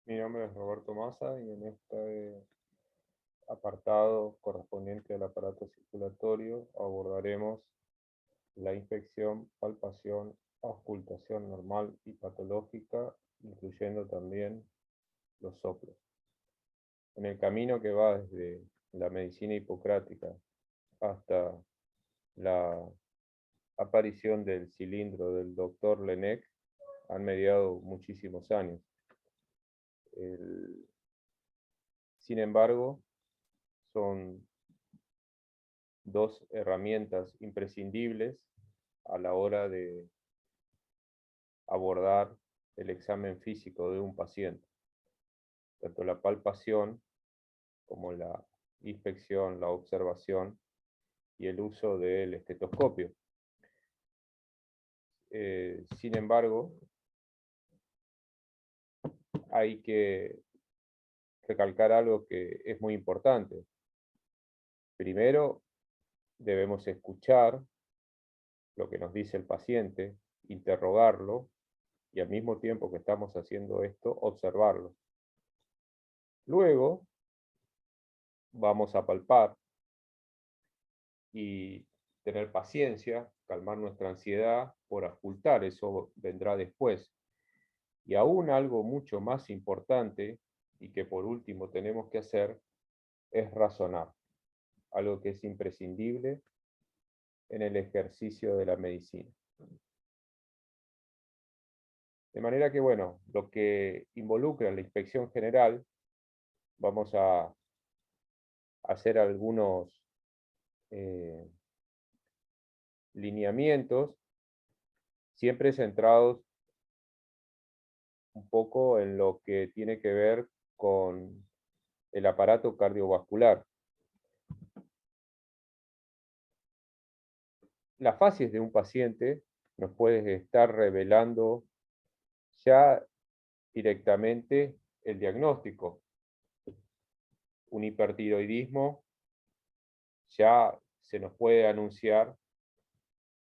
Mi nombre es Roberto Massa y en este apartado correspondiente al aparato circulatorio abordaremos la inspección, palpación, auscultación normal y patológica, incluyendo también los soplos. En el camino que va desde la medicina hipocrática hasta la aparición del cilindro del doctor Laennec, han mediado muchísimos años. Sin embargo, son dos herramientas imprescindibles a la hora de abordar el examen físico de un paciente. Tanto la palpación como la inspección, la observación y el uso del estetoscopio. Sin embargo, hay que recalcar algo que es muy importante. Primero, debemos escuchar lo que nos dice el paciente, interrogarlo y al mismo tiempo que estamos haciendo esto, observarlo. Luego, vamos a palpar y tener paciencia, calmar nuestra ansiedad por auscultar, eso vendrá después. Y aún algo mucho más importante y que por último tenemos que hacer es razonar, algo que es imprescindible en el ejercicio de la medicina. De manera que, bueno, lo que involucra la inspección general, vamos a hacer algunos lineamientos, siempre centrados un poco en lo que tiene que ver con el aparato cardiovascular. Las fases de un paciente nos puede estar revelando ya directamente el diagnóstico. Un hipertiroidismo ya se nos puede anunciar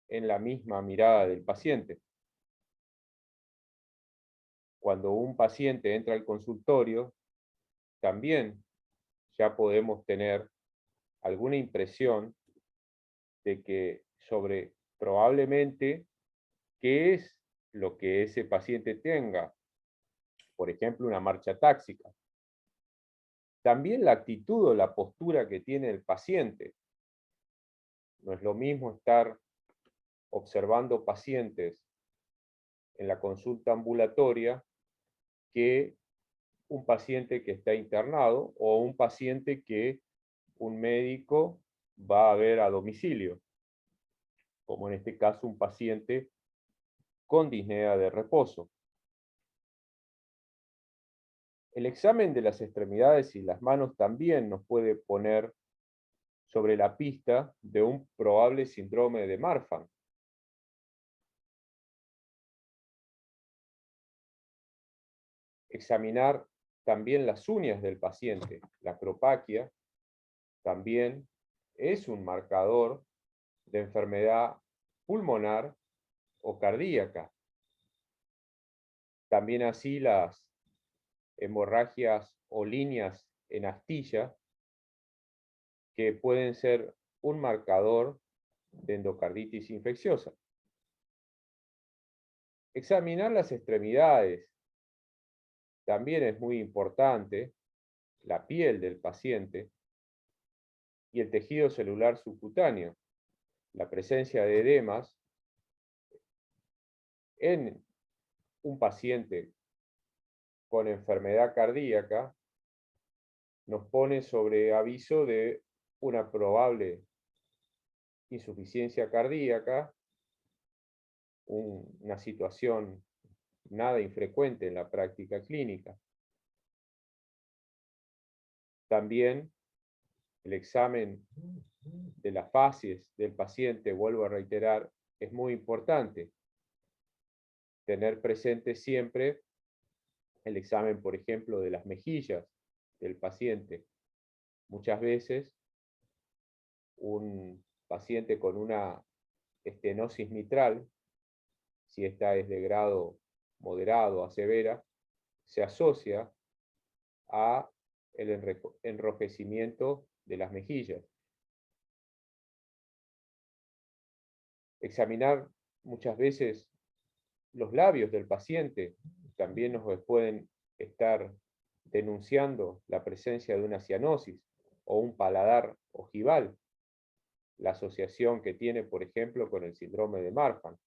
en la misma mirada del paciente. Cuando un paciente entra al consultorio, también ya podemos tener alguna impresión de que sobre probablemente qué es lo que ese paciente tenga. Por ejemplo, una marcha táxica. También la actitud o la postura que tiene el paciente. No es lo mismo estar observando pacientes en la consulta ambulatoria que un paciente que está internado o un paciente que un médico va a ver a domicilio, como en este caso un paciente con disnea de reposo. El examen de las extremidades y las manos también nos puede poner sobre la pista de un probable síndrome de Marfan. Examinar también las uñas del paciente. La acropaquia también es un marcador de enfermedad pulmonar o cardíaca. También así las hemorragias o líneas en astilla, que pueden ser un marcador de endocarditis infecciosa. Examinar las extremidades también es muy importante, la piel del paciente y el tejido celular subcutáneo. La presencia de edemas en un paciente con enfermedad cardíaca nos pone sobre aviso de una probable insuficiencia cardíaca, una situación nada infrecuente en la práctica clínica. También el examen de las fases del paciente, vuelvo a reiterar, es muy importante. Tener presente siempre el examen, por ejemplo, de las mejillas del paciente. Muchas veces un paciente con una estenosis mitral, si esta es de grado moderado a severa, se asocia a el enrojecimiento de las mejillas. Examinar muchas veces los labios del paciente también nos pueden estar denunciando la presencia de una cianosis o un paladar ojival, la asociación que tiene, por ejemplo, con el síndrome de Marfan.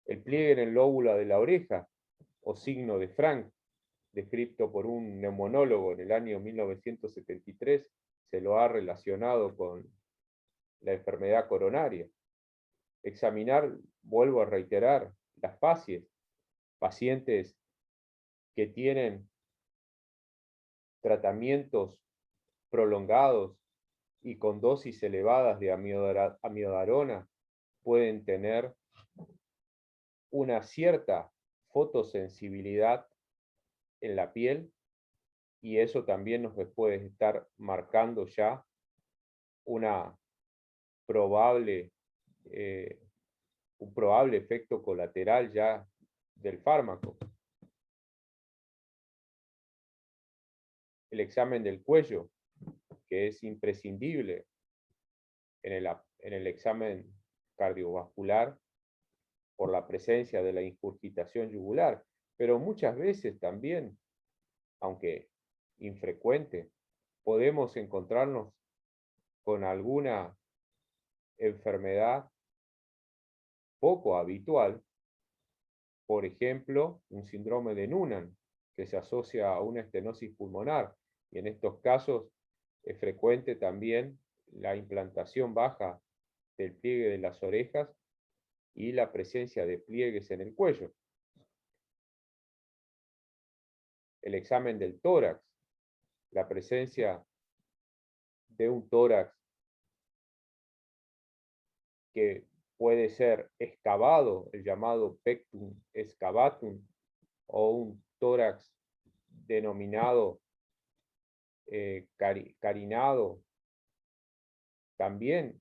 El pliegue en el lóbulo de la oreja, o signo de Frank, descrito por un neumonólogo en el año 1973, se lo ha relacionado con la enfermedad coronaria. Examinar, vuelvo a reiterar, las facies, pacientes que tienen tratamientos prolongados y con dosis elevadas de amiodarona pueden tener una cierta fotosensibilidad en la piel, y eso también nos puede estar marcando ya una probable, un probable efecto colateral ya del fármaco. El examen del cuello, que es imprescindible en el examen cardiovascular por la presencia de la ingurgitación yugular, pero muchas veces también, aunque infrecuente, podemos encontrarnos con alguna enfermedad poco habitual, por ejemplo, un síndrome de Noonan, que se asocia a una estenosis pulmonar, y en estos casos es frecuente también la implantación baja del pliegue de las orejas y la presencia de pliegues en el cuello. El examen del tórax, la presencia de un tórax que puede ser excavado, el llamado pectum excavatum, o un tórax denominado carinado, también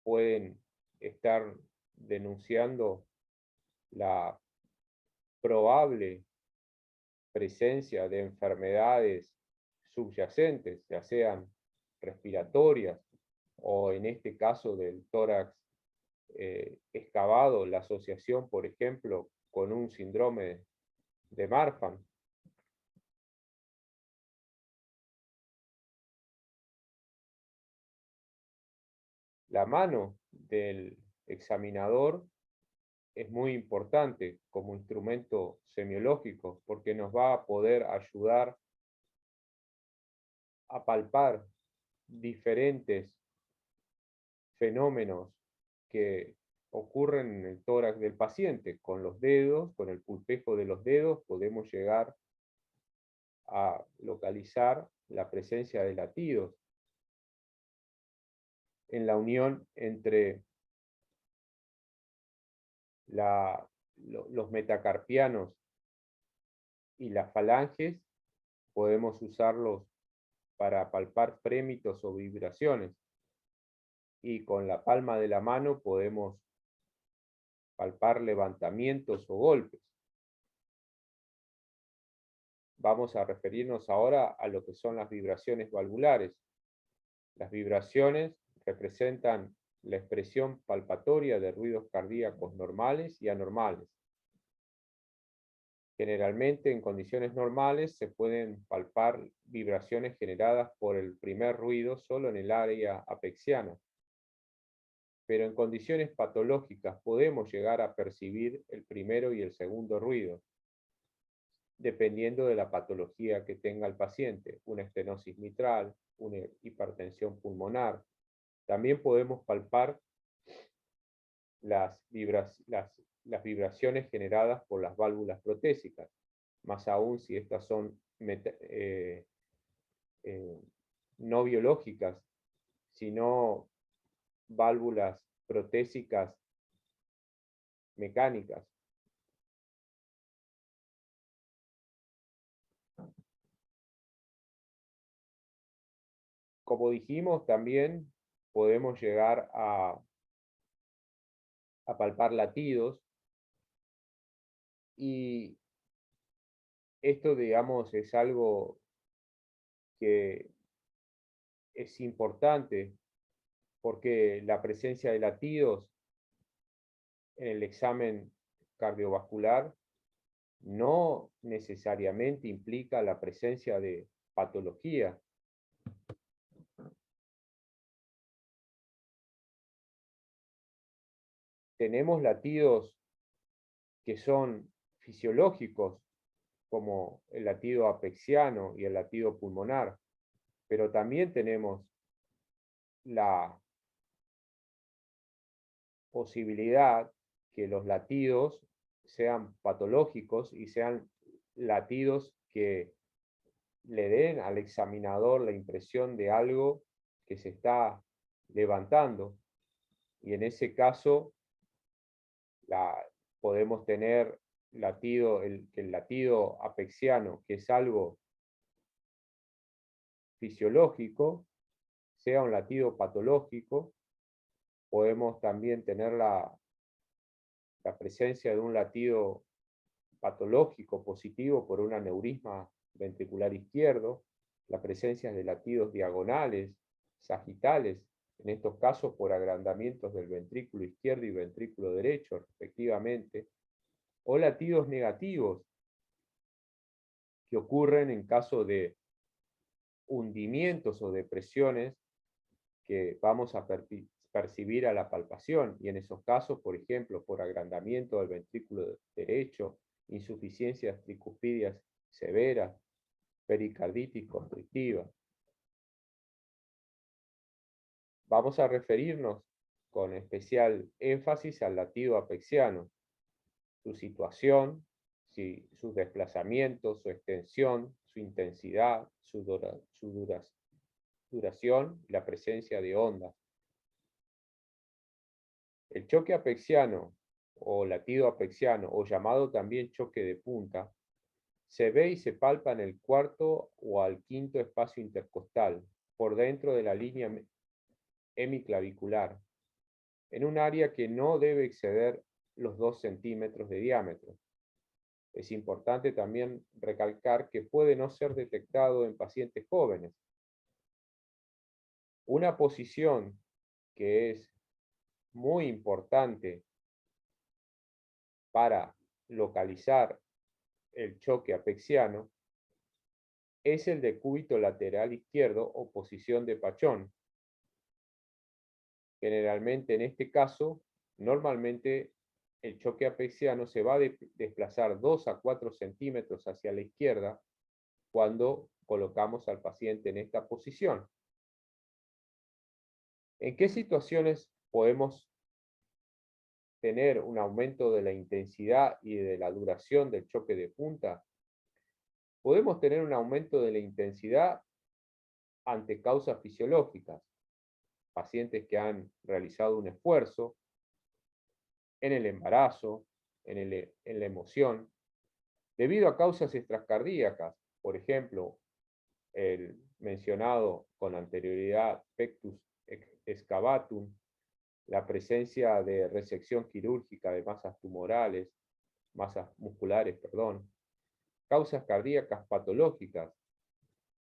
pueden estar denunciando la probable presencia de enfermedades subyacentes, ya sean respiratorias o en este caso del tórax excavado, la asociación, por ejemplo, con un síndrome de Marfan. La mano del examinador es muy importante como instrumento semiológico porque nos va a poder ayudar a palpar diferentes fenómenos que ocurren en el tórax del paciente. Con los dedos, con el pulpejo de los dedos, podemos llegar a localizar la presencia de latidos en la unión entre los metacarpianos y las falanges. Podemos usarlos para palpar frémitos o vibraciones, y con la palma de la mano podemos palpar levantamientos o golpes. Vamos a referirnos ahora a lo que son las vibraciones valvulares. Las vibraciones representan la expresión palpatoria de ruidos cardíacos normales y anormales. Generalmente, en condiciones normales, se pueden palpar vibraciones generadas por el primer ruido solo en el área apexiana. Pero en condiciones patológicas podemos llegar a percibir el primero y el segundo ruido, dependiendo de la patología que tenga el paciente, una estenosis mitral, una hipertensión pulmonar. También podemos palpar las vibraciones generadas por las válvulas protésicas, más aún si estas son no biológicas, sino válvulas protésicas mecánicas. Como dijimos, también podemos llegar a palpar latidos, y Esto, digamos, es algo que es importante porque la presencia de latidos en el examen cardiovascular no necesariamente implica la presencia de patología. Tenemos latidos que son fisiológicos, como el latido apexiano y el latido pulmonar, pero también tenemos la posibilidad que los latidos sean patológicos y sean latidos que le den al examinador la impresión de algo que se está levantando. Y en ese caso podemos tener el latido apexiano, que es algo fisiológico, sea un latido patológico. Podemos también tener la presencia de un latido patológico positivo por un aneurisma ventricular izquierdo, la presencia de latidos diagonales, sagitales, en estos casos por agrandamientos del ventrículo izquierdo y ventrículo derecho, respectivamente, o latidos negativos, que ocurren en caso de hundimientos o depresiones que vamos a percibir a la palpación, y en esos casos, por ejemplo, por agrandamiento del ventrículo derecho, insuficiencias tricuspidias severas, pericarditis constrictiva. Vamos a referirnos con especial énfasis al latido apexiano, su situación, sus desplazamientos, su extensión, su intensidad, su duración y la presencia de ondas. El choque apexiano o latido apexiano, o llamado también choque de punta, se ve y se palpa en el cuarto o al quinto espacio intercostal, por dentro de la línea hemiclavicular, en un área que no debe exceder los 2 centímetros de diámetro. Es importante también recalcar que puede no ser detectado en pacientes jóvenes. Una posición que es muy importante para localizar el choque apexiano es el decúbito lateral izquierdo o posición de Pachón. Generalmente en este caso, normalmente el choque apexiano se va a desplazar 2 a 4 centímetros hacia la izquierda cuando colocamos al paciente en esta posición. ¿En qué situaciones podemos tener un aumento de la intensidad y de la duración del choque de punta? Podemos tener un aumento de la intensidad ante causas fisiológicas, pacientes que han realizado un esfuerzo, en el embarazo, en la emoción, debido a causas extracardíacas, por ejemplo, el mencionado con anterioridad pectus excavatum, la presencia de resección quirúrgica de masas musculares, causas cardíacas patológicas,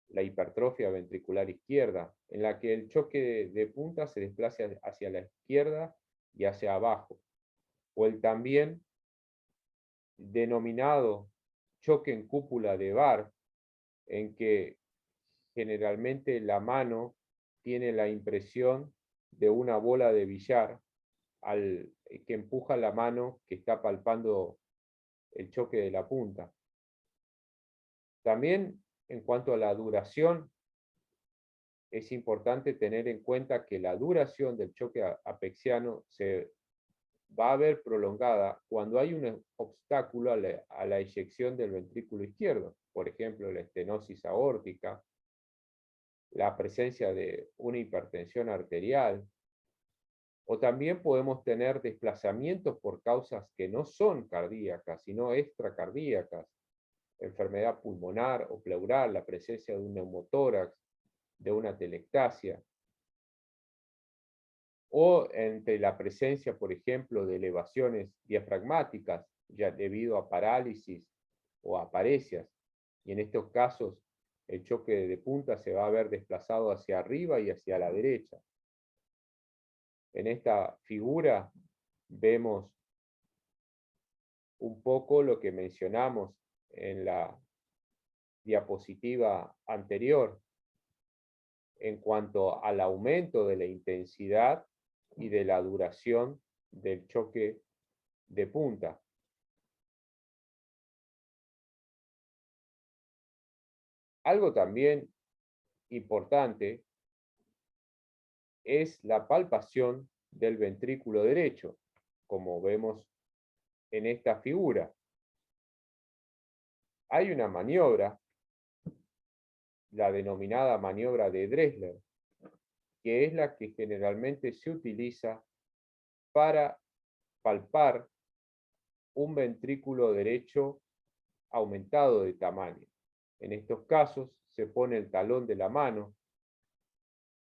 la hipertrofia ventricular izquierda, en la que el choque de punta se desplaza hacia la izquierda y hacia abajo, o el también denominado choque en cúpula de Barr, en que generalmente la mano tiene la impresión de una bola de billar que empuja la mano que está palpando el choque de la punta. También en cuanto a la duración, es importante tener en cuenta que la duración del choque apexiano se va a ver prolongada cuando hay un obstáculo a la eyección del ventrículo izquierdo, por ejemplo, la estenosis aórtica, la presencia de una hipertensión arterial, o también podemos tener desplazamientos por causas que no son cardíacas, sino extracardíacas, enfermedad pulmonar o pleural, la presencia de un neumotórax, de una telectasia, o entre la presencia, por ejemplo, de elevaciones diafragmáticas, ya debido a parálisis o a paresias. y en estos casos el choque de punta se va a ver desplazado hacia arriba y hacia la derecha. En esta figura vemos un poco lo que mencionamos en la diapositiva anterior en cuanto al aumento de la intensidad y de la duración del choque de punta. Algo también importante es la palpación del ventrículo derecho, como vemos en esta figura. Hay una maniobra, la denominada maniobra de Dressler, que es la que generalmente se utiliza para palpar un ventrículo derecho aumentado de tamaño. En estos casos se pone el talón de la mano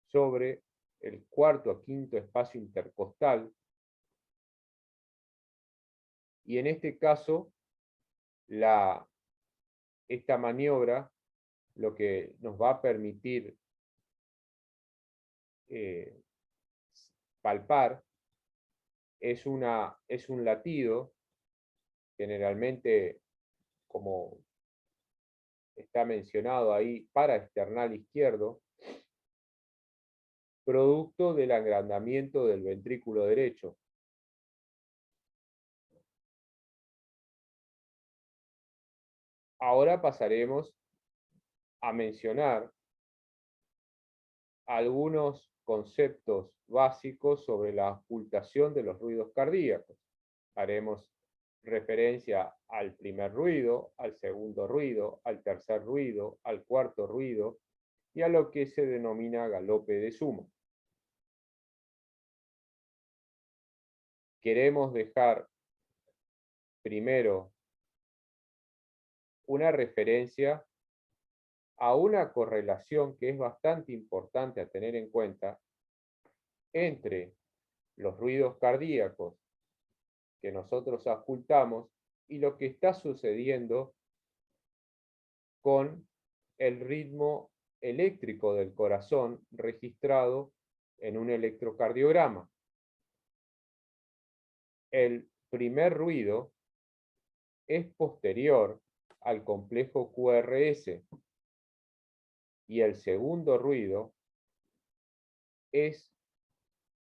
sobre el cuarto a quinto espacio intercostal y en este caso esta maniobra lo que nos va a permitir palpar es un latido, generalmente como está mencionado ahí, paraesternal izquierdo, producto del agrandamiento del ventrículo derecho. Ahora pasaremos a mencionar algunos conceptos básicos sobre la auscultación de los ruidos cardíacos. Haremos referencia al primer ruido, al segundo ruido, al tercer ruido, al cuarto ruido y a lo que se denomina galope de suma. Queremos dejar primero una referencia a una correlación que es bastante importante a tener en cuenta entre los ruidos cardíacos que nosotros auscultamos y lo que está sucediendo con el ritmo eléctrico del corazón registrado en un electrocardiograma. El primer ruido es posterior al complejo QRS y el segundo ruido es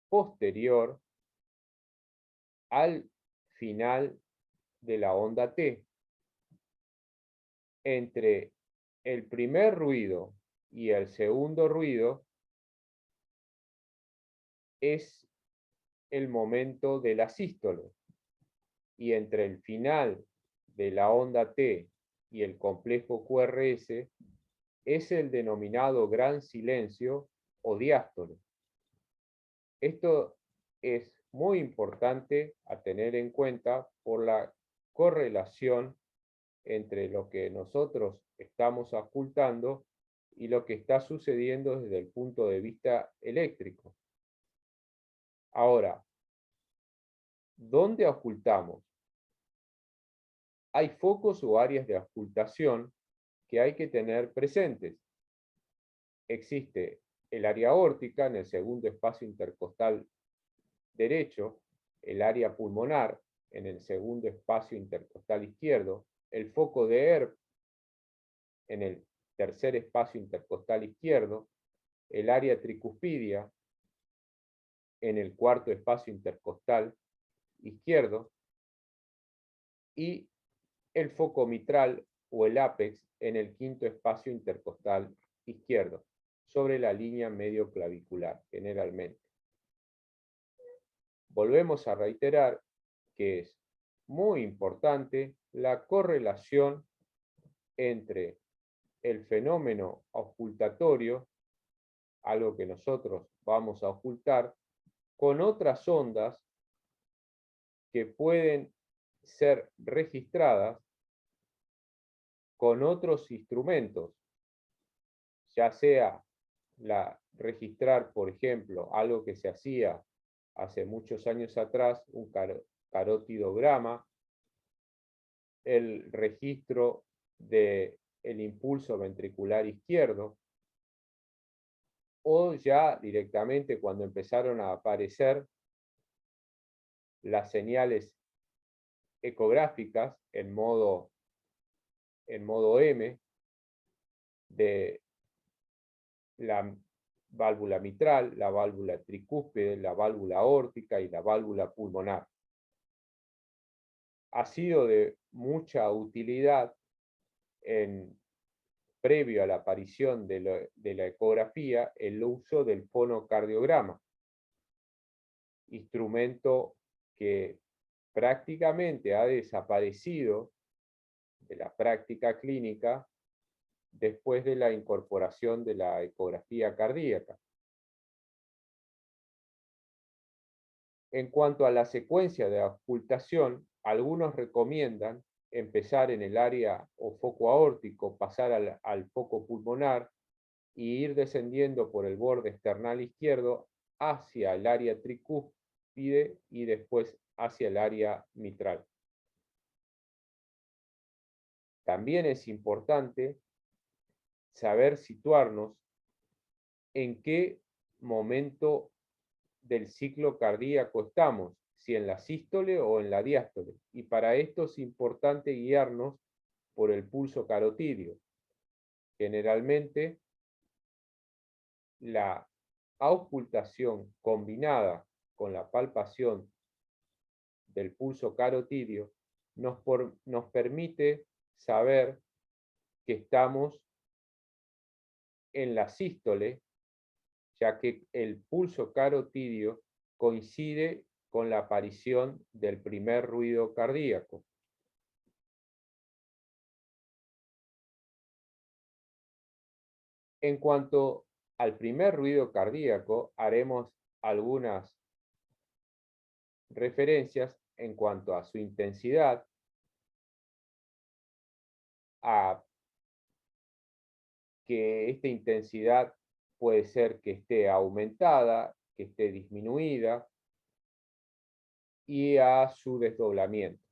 posterior al final de la onda T. Entre el primer ruido y el segundo ruido es el momento de la sístole. Y entre el final de la onda T y el complejo QRS es el denominado gran silencio o diástole. Esto es muy importante a tener en cuenta por la correlación entre lo que nosotros estamos auscultando y lo que está sucediendo desde el punto de vista eléctrico. Ahora, ¿dónde auscultamos? Hay focos o áreas de auscultación que hay que tener presentes. Existe el área aórtica en el segundo espacio intercostal derecho, el área pulmonar en el segundo espacio intercostal izquierdo, el foco de Erbs en el tercer espacio intercostal izquierdo, el área tricuspidia en el cuarto espacio intercostal izquierdo y el foco mitral o el ápex en el quinto espacio intercostal izquierdo, sobre la línea medio clavicular, generalmente. Volvemos a reiterar que es muy importante la correlación entre el fenómeno auscultatorio, algo que nosotros vamos a auscultar, con otras ondas que pueden ser registradas con otros instrumentos, ya sea registrar, por ejemplo, algo que se hacía hace muchos años atrás, un carotidograma, el registro de el impulso ventricular izquierdo, o ya directamente cuando empezaron a aparecer las señales ecográficas en modo M de la válvula mitral, la válvula tricúspide, la válvula aórtica y la válvula pulmonar. Ha sido de mucha utilidad previo a la aparición de la ecografía el uso del fonocardiograma, instrumento que prácticamente ha desaparecido de la práctica clínica después de la incorporación de la ecografía cardíaca. En cuanto a la secuencia de auscultación, algunos recomiendan empezar en el área o foco aórtico, pasar al foco pulmonar y ir descendiendo por el borde external izquierdo hacia el área tricúspide y después hacia el área mitral. También es importante saber situarnos en qué momento del ciclo cardíaco estamos, si en la sístole o en la diástole. Y para esto es importante guiarnos por el pulso carotídeo. Generalmente, la auscultación combinada con la palpación del pulso carotídeo nos permite saber que estamos en la sístole, ya que el pulso carotídeo coincide con la aparición del primer ruido cardíaco. En cuanto al primer ruido cardíaco, haremos algunas referencias en cuanto a su intensidad, a que esta intensidad puede ser que esté aumentada, que esté disminuida, y a su desdoblamiento.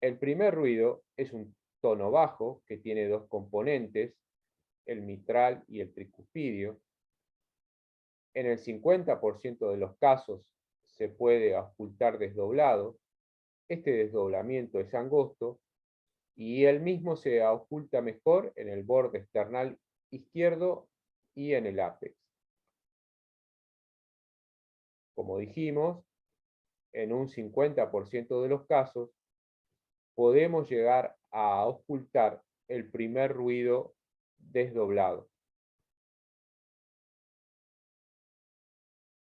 El primer ruido es un tono bajo que tiene dos componentes, el mitral y el tricuspidio. En el 50% de los casos se puede auscultar desdoblado. Este desdoblamiento es angosto y el mismo se ausculta mejor en el borde external izquierdo y en el ápex. Como dijimos, en un 50% de los casos podemos llegar a auscultar el primer ruido desdoblado.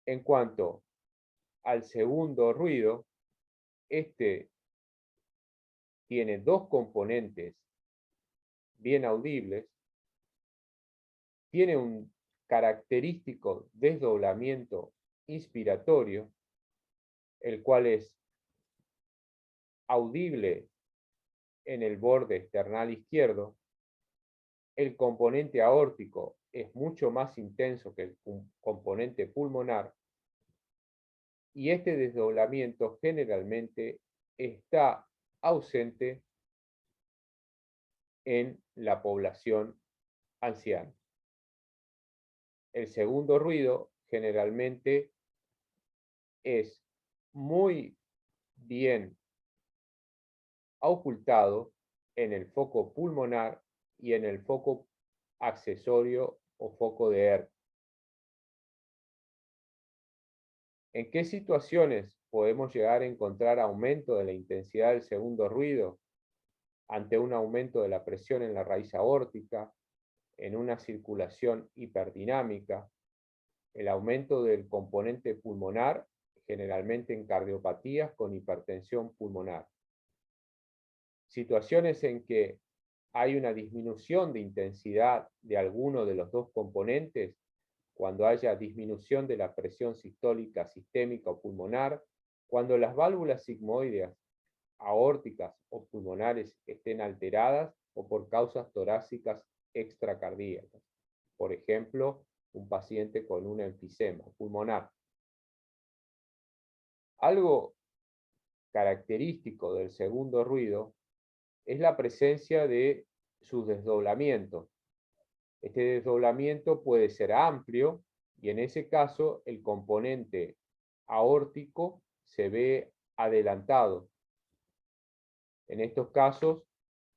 En cuanto al segundo ruido, este tiene dos componentes bien audibles, tiene un característico desdoblamiento inspiratorio, el cual es audible en el borde external izquierdo. El componente aórtico es mucho más intenso que el componente pulmonar y este desdoblamiento generalmente está ausente en la población anciana. El segundo ruido generalmente es muy bien ocultado en el foco pulmonar y en el foco accesorio o foco de ERP. ¿En qué situaciones podemos llegar a encontrar aumento de la intensidad del segundo ruido? Ante un aumento de la presión en la raíz aórtica, en una circulación hiperdinámica, el aumento del componente pulmonar, generalmente en cardiopatías con hipertensión pulmonar. Situaciones en que hay una disminución de intensidad de alguno de los dos componentes, cuando haya disminución de la presión sistólica sistémica o pulmonar, cuando las válvulas sigmoideas, aórticas o pulmonares estén alteradas o por causas torácicas extracardíacas. Por ejemplo, un paciente con un enfisema pulmonar. Algo característico del segundo ruido es la presencia de sus desdoblamientos. Este desdoblamiento puede ser amplio y en ese caso el componente aórtico se ve adelantado. En estos casos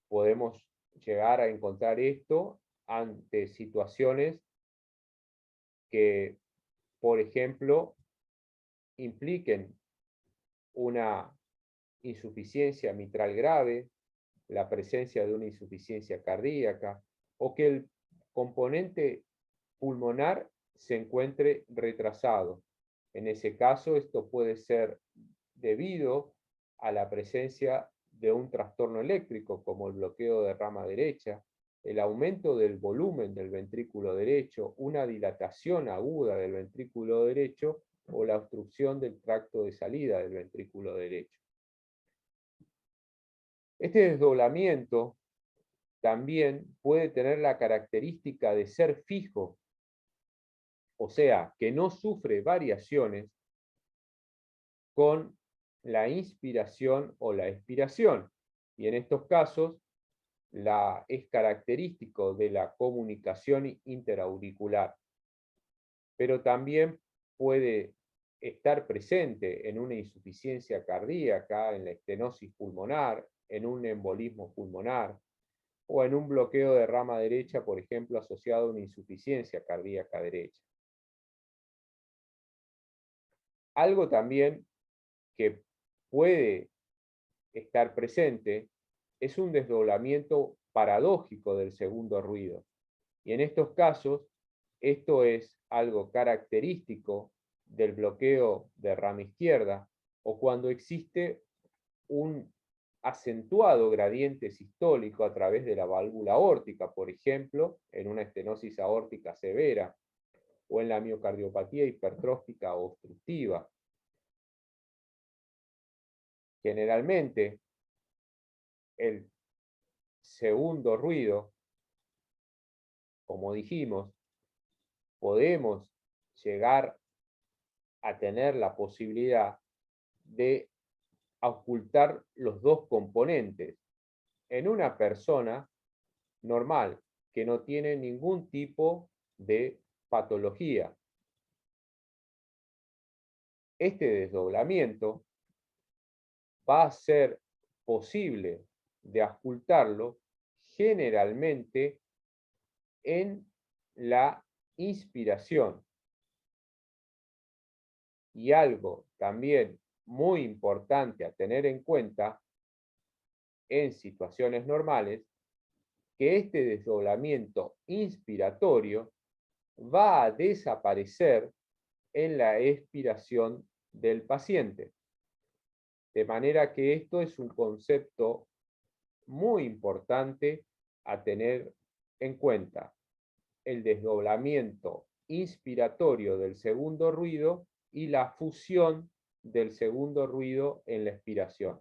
podemos llegar a encontrar esto ante situaciones que, por ejemplo, impliquen una insuficiencia mitral grave, la presencia de una insuficiencia cardíaca, o que el componente pulmonar se encuentre retrasado. En ese caso, esto puede ser debido a la presencia de un trastorno eléctrico, como el bloqueo de rama derecha, el aumento del volumen del ventrículo derecho, una dilatación aguda del ventrículo derecho o la obstrucción del tracto de salida del ventrículo derecho. Este desdoblamiento también puede tener la característica de ser fijo, o sea, que no sufre variaciones con la inspiración o la expiración. Y en estos casos es característico de la comunicación interauricular, pero también puede estar presente en una insuficiencia cardíaca, en la estenosis pulmonar, en un embolismo pulmonar, o en un bloqueo de rama derecha, por ejemplo, asociado a una insuficiencia cardíaca derecha. Algo también que puede estar presente es un desdoblamiento paradójico del segundo ruido. Y en estos casos, esto es algo característico del bloqueo de rama izquierda o cuando existe un acentuado gradiente sistólico a través de la válvula aórtica, por ejemplo, en una estenosis aórtica severa o en la miocardiopatía hipertrófica obstructiva. Generalmente, el segundo ruido, como dijimos, podemos llegar a tener la posibilidad de ocultar los dos componentes en una persona normal que no tiene ningún tipo de patología. Este desdoblamiento va a ser posible de ocultarlo generalmente en la inspiración. Y algo también muy importante a tener en cuenta en situaciones normales, que este desdoblamiento inspiratorio va a desaparecer en la expiración del paciente. De manera que esto es un concepto muy importante a tener en cuenta. El desdoblamiento inspiratorio del segundo ruido y la fusión del segundo ruido en la expiración.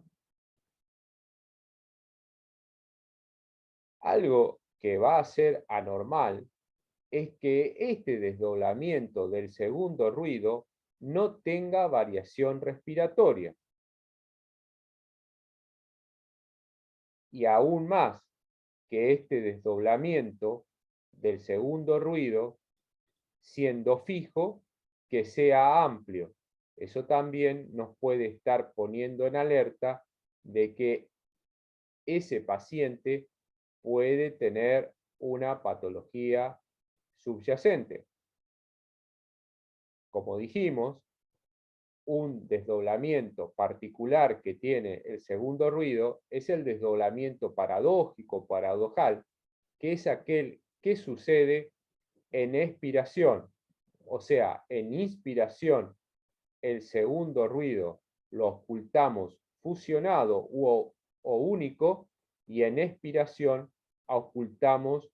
Algo que va a ser anormal es que este desdoblamiento del segundo ruido no tenga variación respiratoria. Y aún más, que este desdoblamiento del segundo ruido, siendo fijo, que sea amplio. Eso también nos puede estar poniendo en alerta de que ese paciente puede tener una patología subyacente. Como dijimos, un desdoblamiento particular que tiene el segundo ruido es el desdoblamiento paradójico, paradojal, que es aquel que sucede en expiración. O sea, en inspiración, el segundo ruido lo ocultamos fusionado o único, y en expiración ocultamos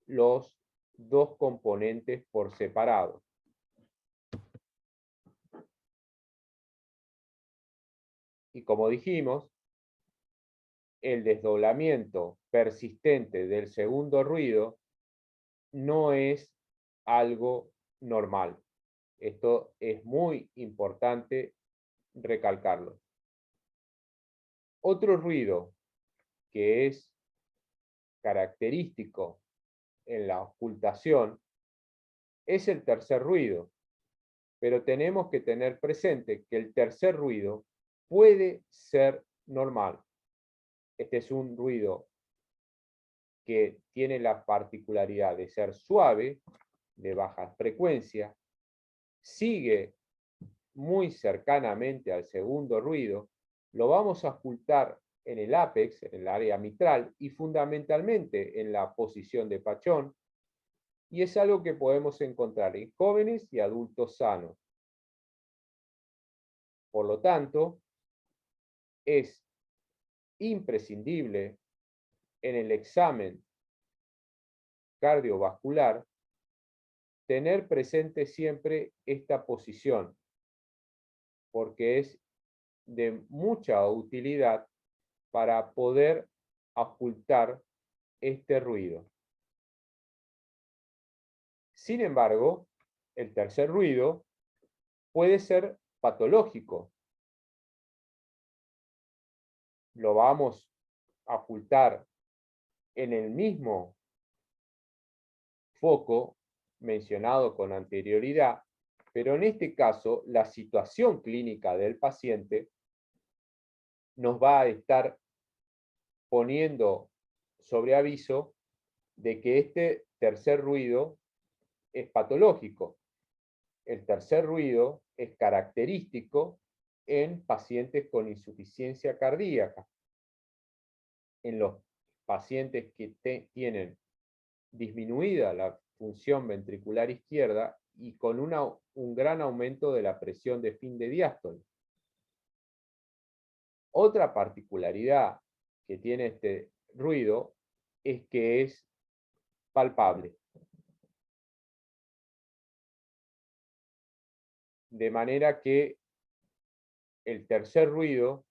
los dos componentes por separado. Y como dijimos, el desdoblamiento persistente del segundo ruido no es algo normal. Esto es muy importante recalcarlo. Otro ruido que es característico en la auscultación es el tercer ruido, pero tenemos que tener presente que el tercer ruido puede ser normal. Este es un ruido que tiene la particularidad de ser suave, de baja frecuencia, sigue muy cercanamente al segundo ruido, lo vamos a auscultar en el ápex, en el área mitral, y fundamentalmente en la posición de Pachón, y es algo que podemos encontrar en jóvenes y adultos sanos. Por lo tanto, es imprescindible en el examen cardiovascular tener presente siempre esta posición, porque es de mucha utilidad para poder auscultar este ruido. Sin embargo, el tercer ruido puede ser patológico. Lo vamos a auscultar en el mismo foco mencionado con anterioridad, pero en este caso la situación clínica del paciente nos va a estar poniendo sobre aviso de que este tercer ruido es patológico. El tercer ruido es característico en pacientes con insuficiencia cardíaca. En los pacientes que tienen disminuida la función ventricular izquierda y con un gran aumento de la presión de fin de diástole. Otra particularidad que tiene este ruido es que es palpable. De manera que el tercer ruido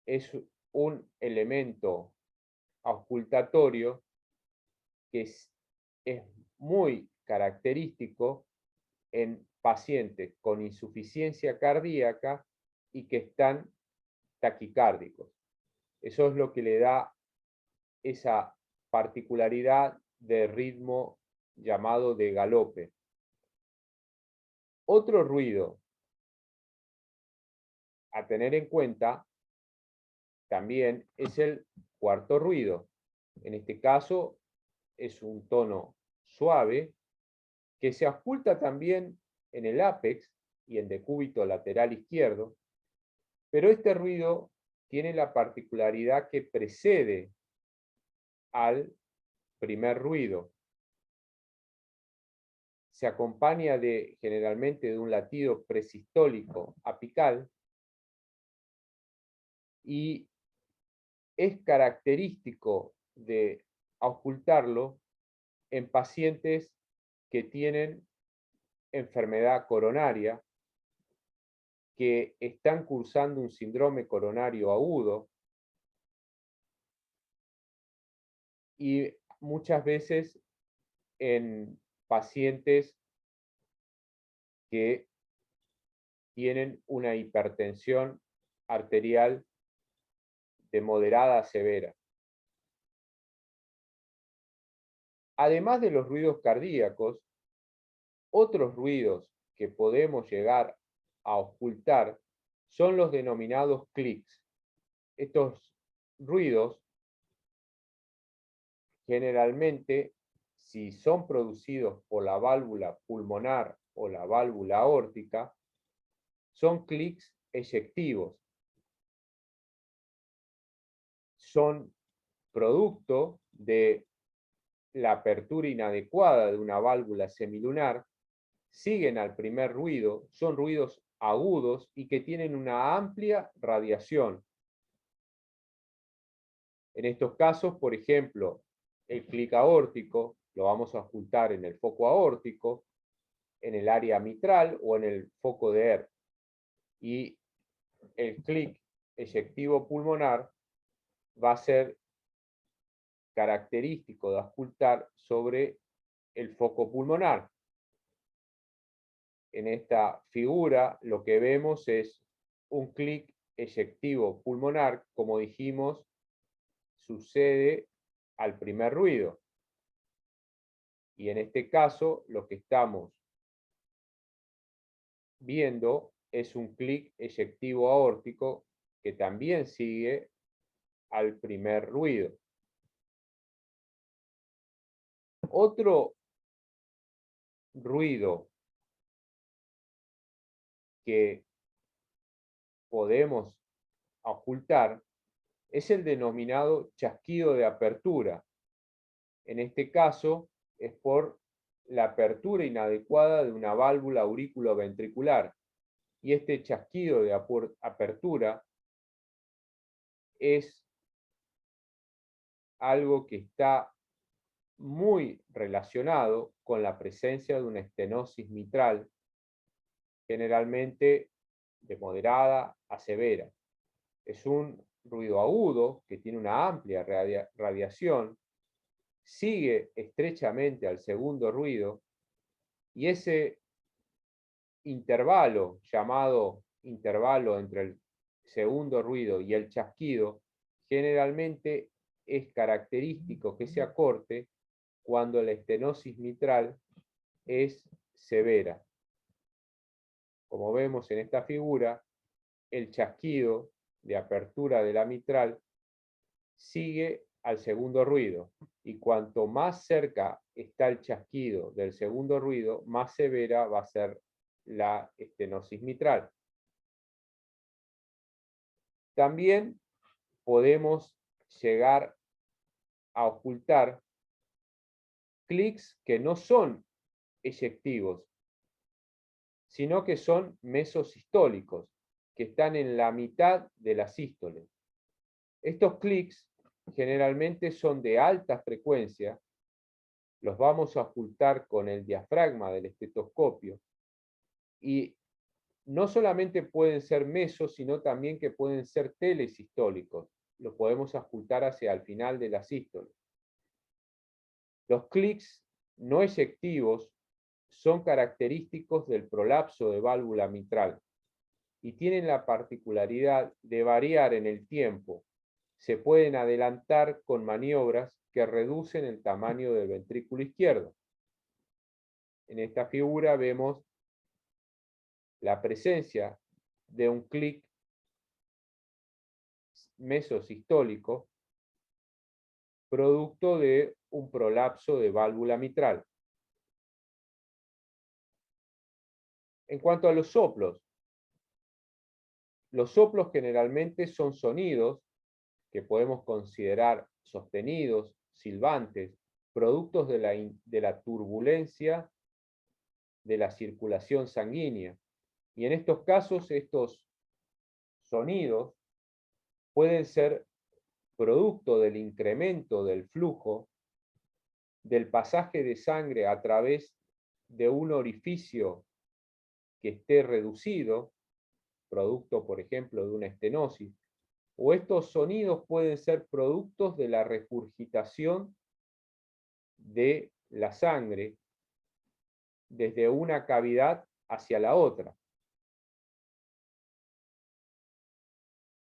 es un elemento auscultatorio que es muy característico en pacientes con insuficiencia cardíaca y que están taquicárdicos. Eso es lo que le da esa particularidad de ritmo llamado de galope. Otro ruido a tener en cuenta también es el cuarto ruido. En este caso es un tono suave que se ausculta también en el ápex y en decúbito lateral izquierdo, pero este ruido tiene la particularidad que precede al primer ruido. Se acompaña generalmente de un latido presistólico apical y es característico de auscultarlo en pacientes que tienen enfermedad coronaria, que están cursando un síndrome coronario agudo y muchas veces en pacientes que tienen una hipertensión arterial de moderada a severa. Además de los ruidos cardíacos, otros ruidos que podemos llegar a auscultar son los denominados clics. Estos ruidos, generalmente, si son producidos por la válvula pulmonar o la válvula aórtica, son clics eyectivos. Son producto de la apertura inadecuada de una válvula semilunar, siguen al primer ruido, son ruidos agudos y que tienen una amplia radiación. En estos casos, por ejemplo, el clic aórtico lo vamos a auscultar en el foco aórtico, en el área mitral o en el foco de ER. Y el clic eyectivo pulmonar va a ser característico de auscultar sobre el foco pulmonar. En esta figura lo que vemos es un clic eyectivo pulmonar, como dijimos, sucede al primer ruido. Y en este caso, lo que estamos viendo es un clic eyectivo aórtico que también sigue al primer ruido. Otro ruido que podemos ocultar es el denominado chasquido de apertura. En este caso es por la apertura inadecuada de una válvula auriculoventricular. Y este chasquido de apertura es algo que está muy relacionado con la presencia de una estenosis mitral, generalmente de moderada a severa. Es un ruido agudo que tiene una amplia radiación, sigue estrechamente al segundo ruido, y ese intervalo, llamado intervalo entre el segundo ruido y el chasquido, generalmente es característico que se acorte cuando la estenosis mitral es severa. Como vemos en esta figura, el chasquido de apertura de la mitral sigue al segundo ruido, y cuanto más cerca está el chasquido del segundo ruido, más severa va a ser la estenosis mitral. También podemos llegar a ocultar clics que no son eyectivos, sino que son mesosistólicos, que están en la mitad de la sístole. Estos clics generalmente son de alta frecuencia, los vamos a ocultar con el diafragma del estetoscopio, y no solamente pueden ser mesos, sino también que pueden ser telesistólicos. Los podemos ocultar hacia el final de la sístole. Los clics no eyectivos son característicos del prolapso de válvula mitral y tienen la particularidad de variar en el tiempo. Se pueden adelantar con maniobras que reducen el tamaño del ventrículo izquierdo. En esta figura vemos la presencia de un clic mesosistólico producto de un prolapso de válvula mitral. En cuanto a los soplos generalmente son sonidos que podemos considerar sostenidos, silbantes, productos de la turbulencia de la circulación sanguínea. Y en estos casos, estos sonidos pueden ser producto del incremento del flujo, del pasaje de sangre a través de un orificio que esté reducido, producto, por ejemplo, de una estenosis, o estos sonidos pueden ser productos de la regurgitación de la sangre desde una cavidad hacia la otra.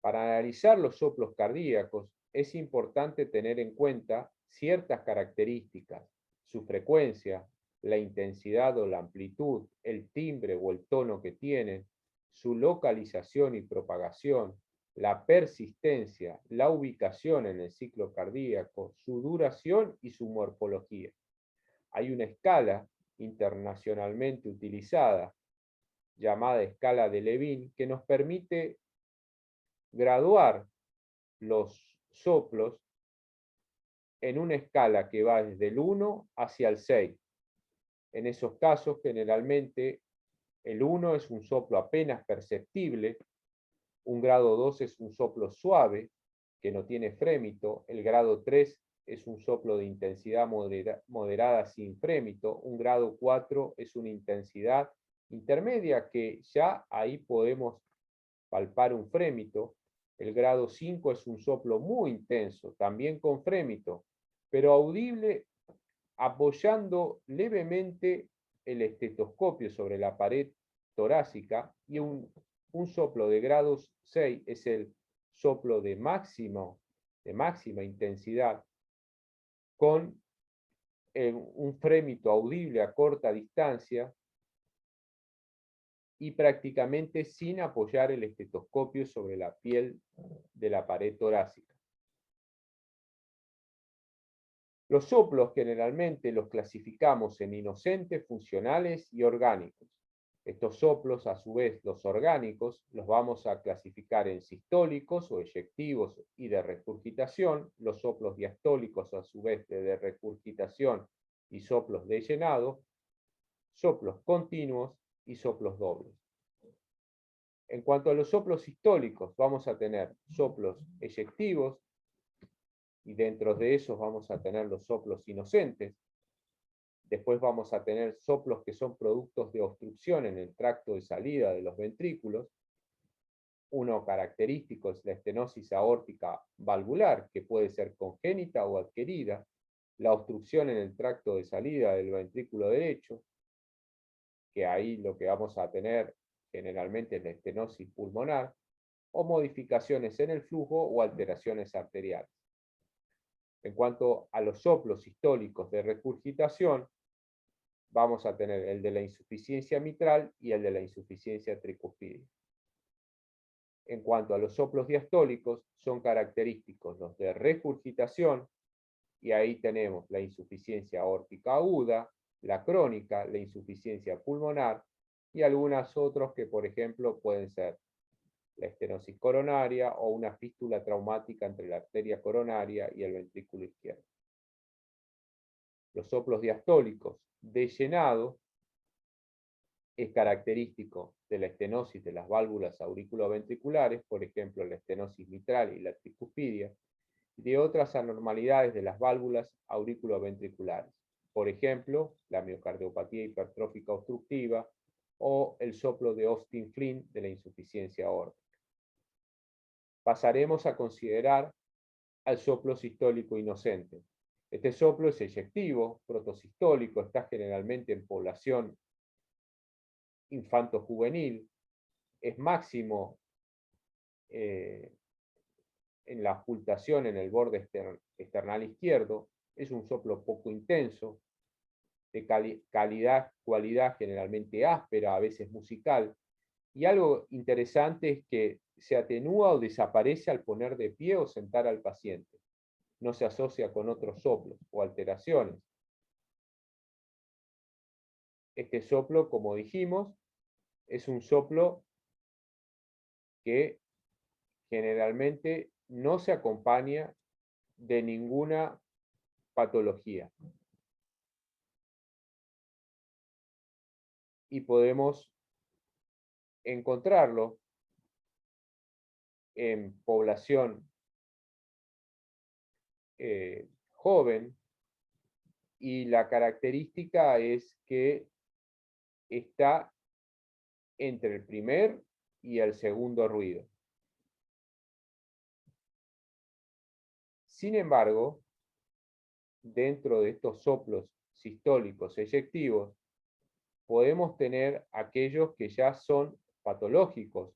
Para analizar los soplos cardíacos es importante tener en cuenta ciertas características: su frecuencia, la intensidad o la amplitud, el timbre o el tono que tienen, su localización y propagación, la persistencia, la ubicación en el ciclo cardíaco, su duración y su morfología. Hay una escala internacionalmente utilizada, llamada escala de Levin, que nos permite graduar los soplos en una escala que va desde el 1 hacia el 6. En esos casos, generalmente, el 1 es un soplo apenas perceptible, un grado 2 es un soplo suave, que no tiene frémito, el grado 3 es un soplo de intensidad moderada sin frémito, un grado 4 es una intensidad intermedia, que ya ahí podemos palpar un frémito. El grado 5 es un soplo muy intenso, también con frémito, pero audible apoyando levemente el estetoscopio sobre la pared torácica, y un soplo de grado 6 es el soplo de máximo de máxima intensidad, con un frémito audible a corta distancia y prácticamente sin apoyar el estetoscopio sobre la piel de la pared torácica. Los soplos generalmente los clasificamos en inocentes, funcionales y orgánicos. Estos soplos, a su vez, los orgánicos, los vamos a clasificar en sistólicos o eyectivos y de regurgitación, los soplos diastólicos, a su vez, de regurgitación y soplos de llenado, soplos continuos y soplos dobles. En cuanto a los soplos sistólicos, vamos a tener soplos eyectivos, y dentro de esos vamos a tener los soplos inocentes. Después vamos a tener soplos que son productos de obstrucción en el tracto de salida de los ventrículos. Uno característico es la estenosis aórtica valvular, que puede ser congénita o adquirida, la obstrucción en el tracto de salida del ventrículo derecho, que ahí lo que vamos a tener generalmente es la estenosis pulmonar, o modificaciones en el flujo o alteraciones arteriales. En cuanto a los soplos sistólicos de regurgitación, vamos a tener el de la insuficiencia mitral y el de la insuficiencia tricuspidea. En cuanto a los soplos diastólicos, son característicos los de regurgitación, y ahí tenemos la insuficiencia aórtica aguda, la crónica, la insuficiencia pulmonar, y algunos otros que, por ejemplo, pueden ser la estenosis coronaria o una fístula traumática entre la arteria coronaria y el ventrículo izquierdo. Los soplos diastólicos de llenado es característico de la estenosis de las válvulas auriculoventriculares, por ejemplo, la estenosis mitral y la tricuspidia, y de otras anormalidades de las válvulas auriculoventriculares, por ejemplo, la miocardiopatía hipertrófica obstructiva o el soplo de Austin-Flynn de la insuficiencia aórtica. Pasaremos a considerar al soplo sistólico inocente. Este soplo es eyectivo, protosistólico, está generalmente en población infanto-juvenil, es máximo en la ocultación en el borde external izquierdo, es un soplo poco intenso, de cualidad generalmente áspera, a veces musical, y algo interesante es que se atenúa o desaparece al poner de pie o sentar al paciente. No se asocia con otros soplos o alteraciones. Este soplo, como dijimos, es un soplo que generalmente no se acompaña de ninguna patología. Y podemos encontrarlo en población joven, y la característica es que está entre el primer y el segundo ruido. Sin embargo, dentro de estos soplos sistólicos eyectivos, podemos tener aquellos que ya son patológicos,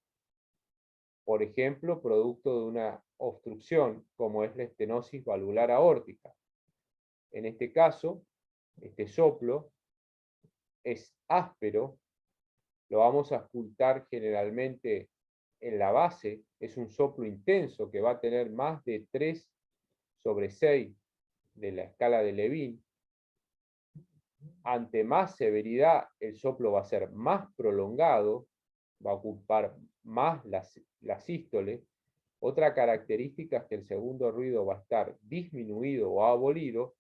por ejemplo, producto de una obstrucción, como es la estenosis valvular aórtica. En este caso, este soplo es áspero, lo vamos a ocultar generalmente en la base, es un soplo intenso que va a tener más de 3/6 de la escala de Levin. Ante más severidad, el soplo va a ser más prolongado, va a ocupar más la sístole. Otra característica es que el segundo ruido va a estar disminuido o abolido,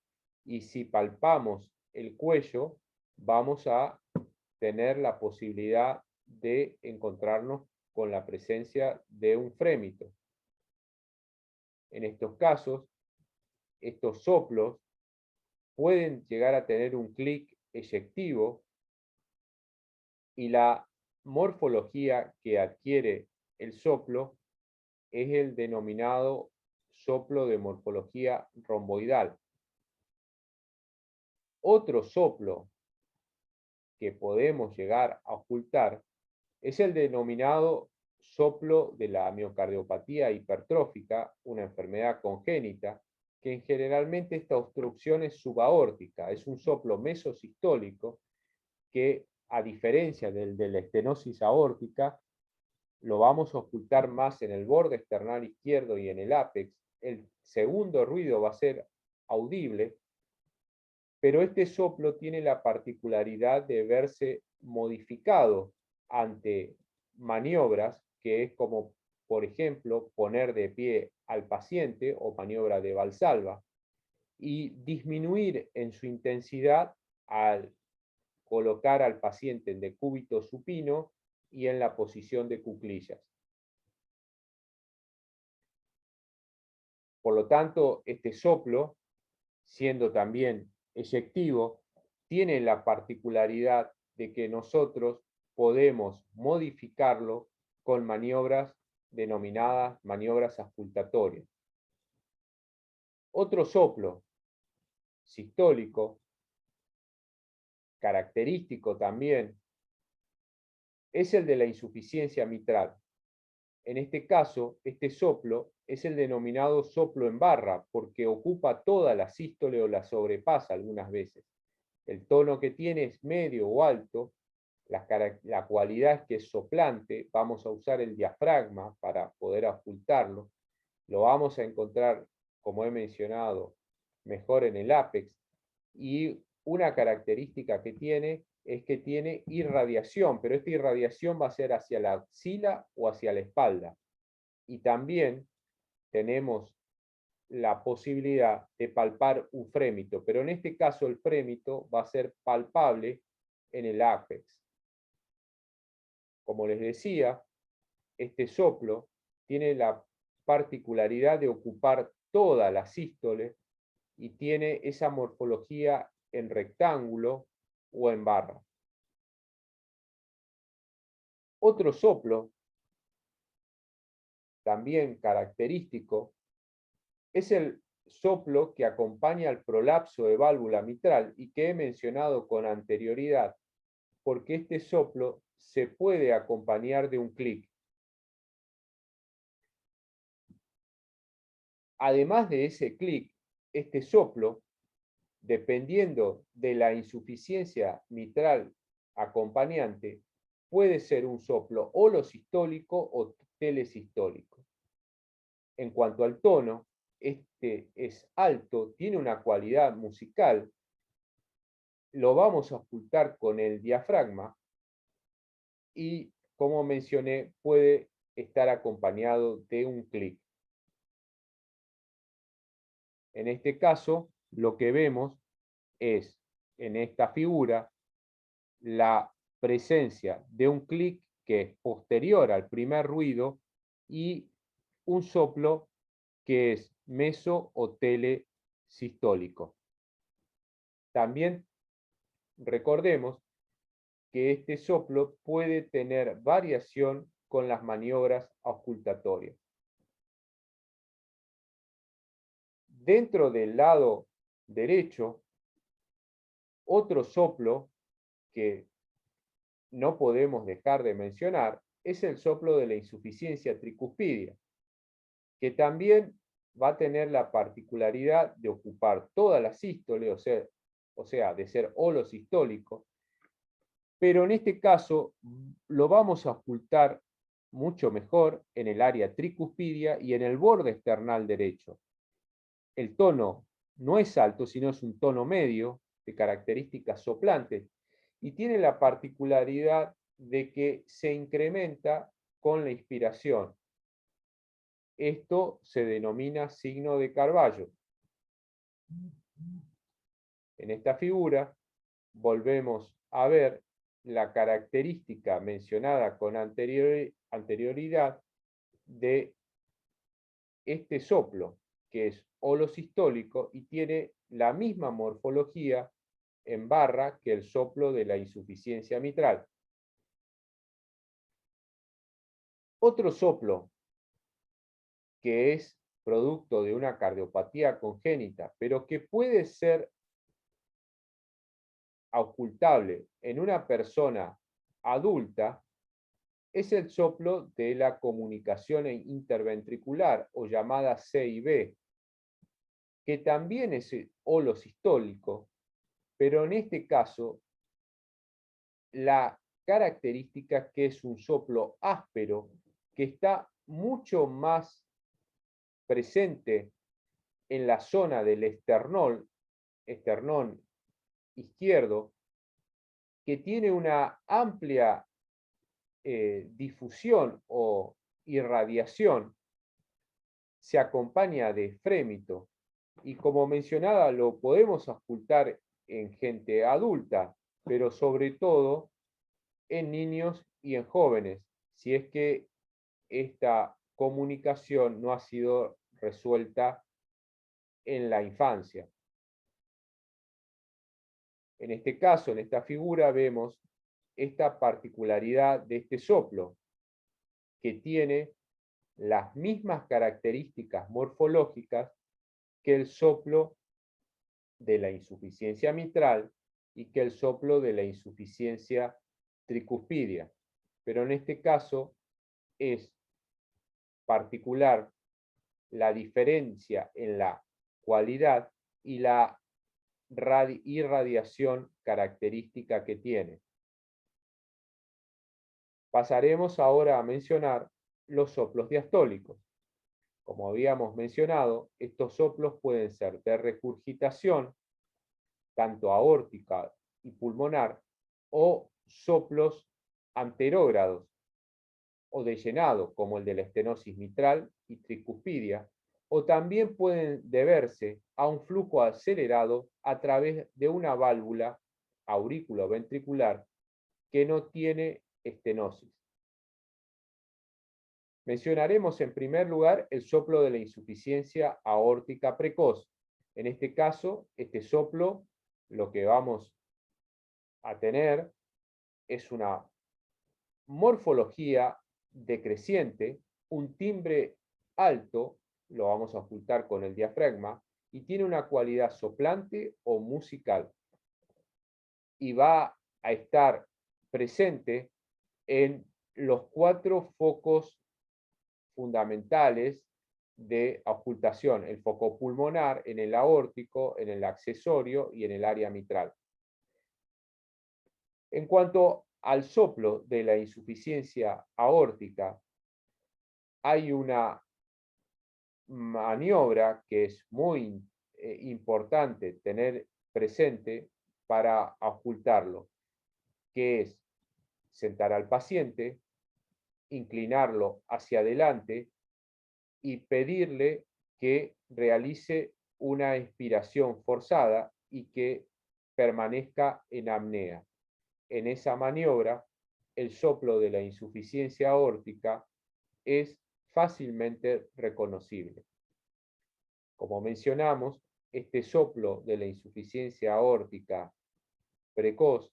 y si palpamos el cuello, vamos a tener la posibilidad de encontrarnos con la presencia de un frémito. En estos casos, estos soplos pueden llegar a tener un clic eyectivo, y la morfología que adquiere el soplo es el denominado soplo de morfología romboidal. Otro soplo que podemos llegar a ocultar es el denominado soplo de la miocardiopatía hipertrófica, una enfermedad congénita, que generalmente esta obstrucción es subaórtica, es un soplo mesosistólico que, a diferencia del de la estenosis aórtica, lo vamos a ocultar más en el borde external izquierdo y en el ápex. El segundo ruido va a ser audible, pero este soplo tiene la particularidad de verse modificado ante maniobras, que es como, por ejemplo, poner de pie al paciente o maniobra de Valsalva, y disminuir en su intensidad al colocar al paciente en decúbito supino y en la posición de cuclillas. Por lo tanto, este soplo, siendo también eyectivo, tiene la particularidad de que nosotros podemos modificarlo con maniobras denominadas maniobras auscultatorias. Otro soplo sistólico, característico también, es el de la insuficiencia mitral. En este caso, este soplo es el denominado soplo en barra, porque ocupa toda la sístole o la sobrepasa algunas veces. El tono que tiene es medio o alto, la cualidad es que es soplante, vamos a usar el diafragma para poder ocultarlo, lo vamos a encontrar, como he mencionado, mejor en el ápex, y una característica que tiene es que tiene irradiación, pero esta irradiación va a ser hacia la axila o hacia la espalda. Y también tenemos la posibilidad de palpar un frémito, pero en este caso el frémito va a ser palpable en el ápex. Como les decía, este soplo tiene la particularidad de ocupar toda la sístole y tiene esa morfología en rectángulo o en barra. Otro soplo, también característico, es el soplo que acompaña al prolapso de válvula mitral y que he mencionado con anterioridad, porque este soplo se puede acompañar de un clic. Además de ese clic, este soplo, dependiendo de la insuficiencia mitral acompañante, puede ser un soplo holosistólico o telesistólico. En cuanto al tono, este es alto, tiene una cualidad musical, lo vamos a ocultar con el diafragma y, como mencioné, puede estar acompañado de un clic. En este caso, lo que vemos es, en esta figura, la presencia de un clic que es posterior al primer ruido y un soplo que es meso o telesistólico. También recordemos que este soplo puede tener variación con las maniobras auscultatorias. Dentro del lado derecho, otro soplo que no podemos dejar de mencionar es el soplo de la insuficiencia tricuspidia, que también va a tener la particularidad de ocupar toda la sístole, o sea, de ser holosistólico, pero en este caso lo vamos a ocultar mucho mejor en el área tricuspidia y en el borde external derecho. El tono no es alto, sino es un tono medio, de características soplantes, y tiene la particularidad de que se incrementa con la inspiración. Esto se denomina signo de Carballo. En esta figura volvemos a ver la característica mencionada con anterioridad de este soplo, que es holosistólico y tiene la misma morfología en barra que el soplo de la insuficiencia mitral. Otro soplo que es producto de una cardiopatía congénita, pero que puede ser ocultable en una persona adulta, es el soplo de la comunicación interventricular o llamada CIB, que también es holosistólico, pero en este caso la característica que es un soplo áspero que está mucho más presente en la zona del esternón izquierdo, que tiene una amplia difusión o irradiación, se acompaña de frémito y, como mencionaba, lo podemos ocultar en gente adulta, pero sobre todo en niños y en jóvenes, si es que esta comunicación no ha sido resuelta en la infancia. En este caso, en esta figura, vemos esta particularidad de este soplo, que tiene las mismas características morfológicas que el soplo de la insuficiencia mitral y que el soplo de la insuficiencia tricuspidia. Pero en este caso es particular la diferencia en la cualidad y la irradiación característica que tiene. Pasaremos ahora a mencionar los soplos diastólicos. Como habíamos mencionado, estos soplos pueden ser de regurgitación, tanto aórtica y pulmonar, o soplos anterógrados o de llenado, como el de la estenosis mitral y tricuspidia, o también pueden deberse a un flujo acelerado a través de una válvula auriculoventricular que no tiene estenosis. Mencionaremos en primer lugar el soplo de la insuficiencia aórtica precoz. En este caso, este soplo, lo que vamos a tener es una morfología decreciente, un timbre alto, lo vamos a ocultar con el diafragma, y tiene una cualidad soplante o musical. Y va a estar presente en los 4 focos fundamentales de ocultación: el foco pulmonar, en el aórtico, en el accesorio y en el área mitral. En cuanto al soplo de la insuficiencia aórtica, hay una maniobra que es muy importante tener presente para ocultarlo, que es sentar al paciente, inclinarlo hacia adelante y pedirle que realice una expiración forzada y que permanezca en apnea. En esa maniobra, el soplo de la insuficiencia aórtica es fácilmente reconocible. Como mencionamos, este soplo de la insuficiencia aórtica precoz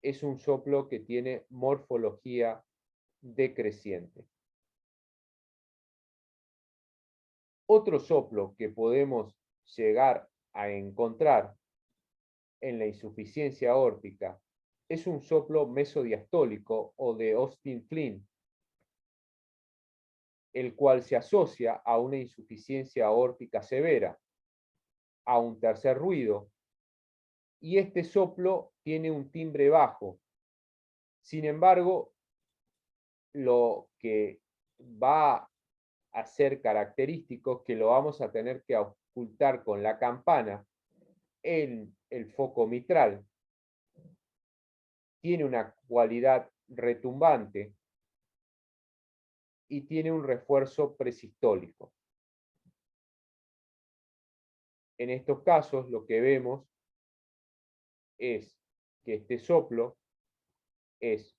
es un soplo que tiene morfología decreciente. Otro soplo que podemos llegar a encontrar en la insuficiencia aórtica es un soplo mesodiastólico o de Austin-Flynn, el cual se asocia a una insuficiencia aórtica severa, a un tercer ruido, y este soplo tiene un timbre bajo. Sin embargo, lo que va a ser característico, que lo vamos a tener que ocultar con la campana en el foco mitral, tiene una cualidad retumbante y tiene un refuerzo presistólico. En estos casos, lo que vemos es que este soplo es,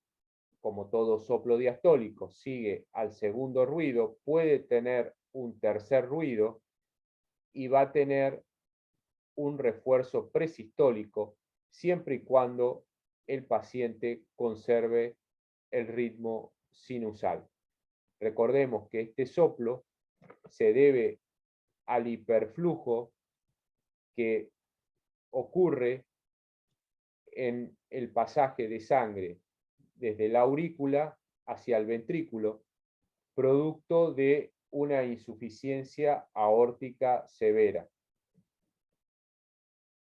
como todo soplo diastólico, sigue al segundo ruido, puede tener un tercer ruido y va a tener un refuerzo presistólico siempre y cuando el paciente conserve el ritmo sinusal. Recordemos que este soplo se debe al hiperflujo que ocurre en el pasaje de sangre desde la aurícula hacia el ventrículo, producto de una insuficiencia aórtica severa.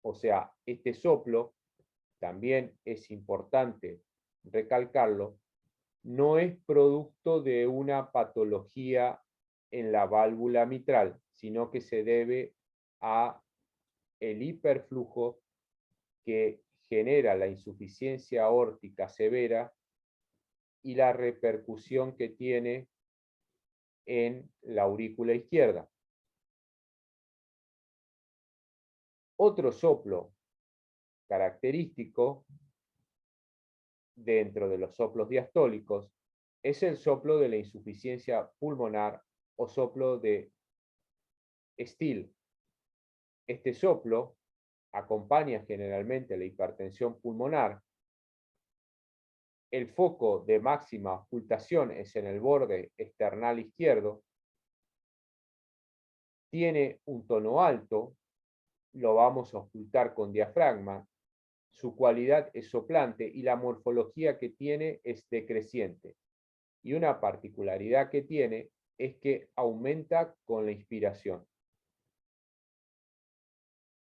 O sea, este soplo, también es importante recalcarlo, no es producto de una patología en la válvula mitral, sino que se debe a el hiperflujo que genera la insuficiencia aórtica severa y la repercusión que tiene en la aurícula izquierda. Otro soplo característico dentro de los soplos diastólicos es el soplo de la insuficiencia pulmonar o soplo de Still. Este soplo acompaña generalmente la hipertensión pulmonar. El foco de máxima ocultación es en el borde esternal izquierdo. Tiene un tono alto, lo vamos a ocultar con diafragma. Su cualidad es soplante y la morfología que tiene es decreciente. Y una particularidad que tiene es que aumenta con la inspiración.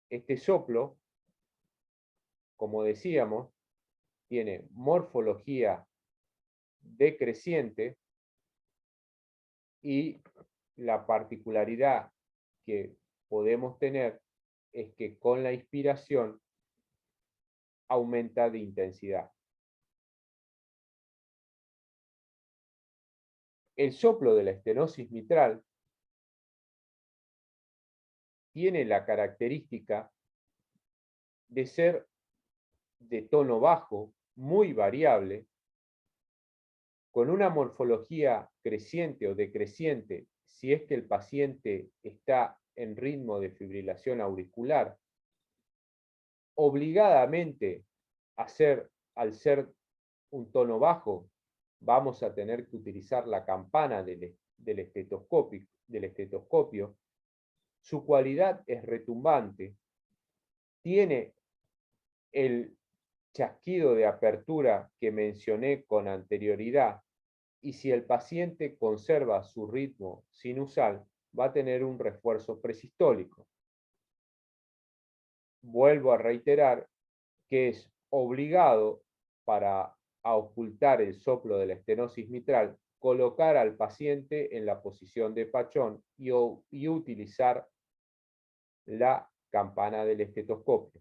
Este soplo, como decíamos, tiene morfología decreciente y la particularidad que podemos tener es que con la inspiración aumenta de intensidad. El soplo de la estenosis mitral tiene la característica de ser de tono bajo, muy variable, con una morfología creciente o decreciente si es que el paciente está en ritmo de fibrilación auricular. Obligadamente, al ser un tono bajo, vamos a tener que utilizar la campana del estetoscopio. Su cualidad es retumbante, tiene el chasquido de apertura que mencioné con anterioridad, y si el paciente conserva su ritmo sinusal, va a tener un refuerzo presistólico. Vuelvo a reiterar que es obligado para ocultar el soplo de la estenosis mitral, colocar al paciente en la posición de Pachón y utilizar la campana del estetoscopio.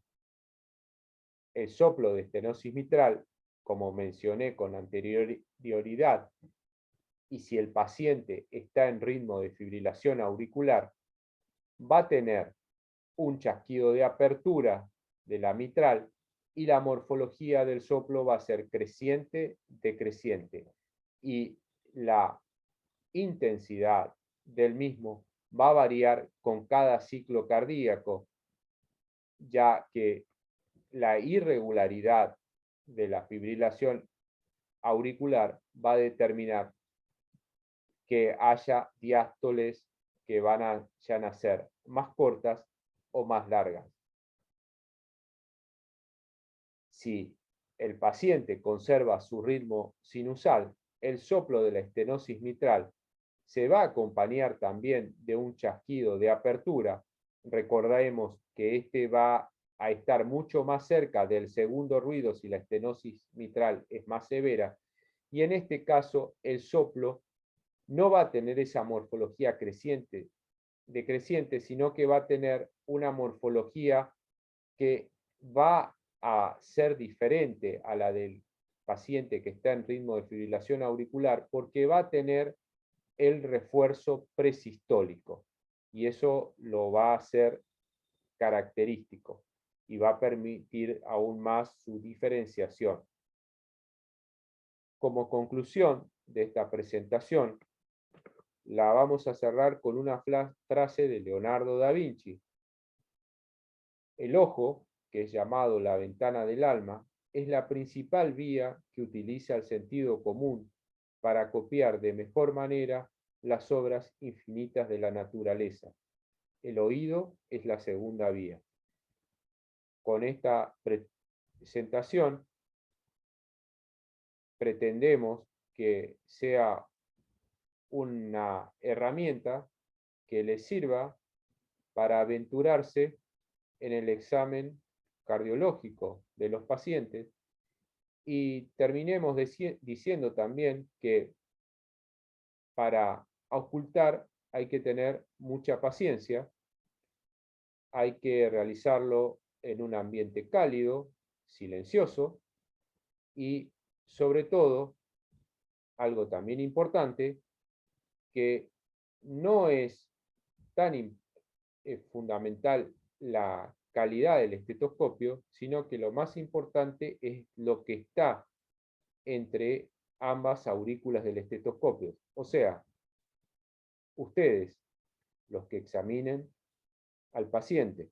El soplo de estenosis mitral, como mencioné con anterioridad, y si el paciente está en ritmo de fibrilación auricular, va a tener un chasquido de apertura de la mitral y la morfología del soplo va a ser creciente, decreciente. Y la intensidad del mismo va a variar con cada ciclo cardíaco, ya que la irregularidad de la fibrilación auricular va a determinar que haya diástoles que van a ser más cortas o más largas. Si el paciente conserva su ritmo sinusal, el soplo de la estenosis mitral se va a acompañar también de un chasquido de apertura. Recordemos que este va a estar mucho más cerca del segundo ruido si la estenosis mitral es más severa, y en este caso el soplo no va a tener esa morfología decreciente, sino que va a tener una morfología que va a ser diferente a la del paciente que está en ritmo de fibrilación auricular, porque va a tener el refuerzo presistólico, y eso lo va a hacer característico y va a permitir aún más su diferenciación. Como conclusión de esta presentación, la vamos a cerrar con una frase de Leonardo da Vinci. El ojo, que es llamado la ventana del alma, es la principal vía que utiliza el sentido común para copiar de mejor manera las obras infinitas de la naturaleza. El oído es la segunda vía. Con esta presentación pretendemos que sea una herramienta que les sirva para aventurarse en el examen cardiológico de los pacientes y terminemos diciendo también que para ocultar hay que tener mucha paciencia, hay que realizarlo en un ambiente cálido, silencioso y sobre todo, algo también importante, que no es tan fundamental la calidad del estetoscopio, sino que lo más importante es lo que está entre ambas aurículas del estetoscopio. O sea, ustedes, los que examinen al paciente,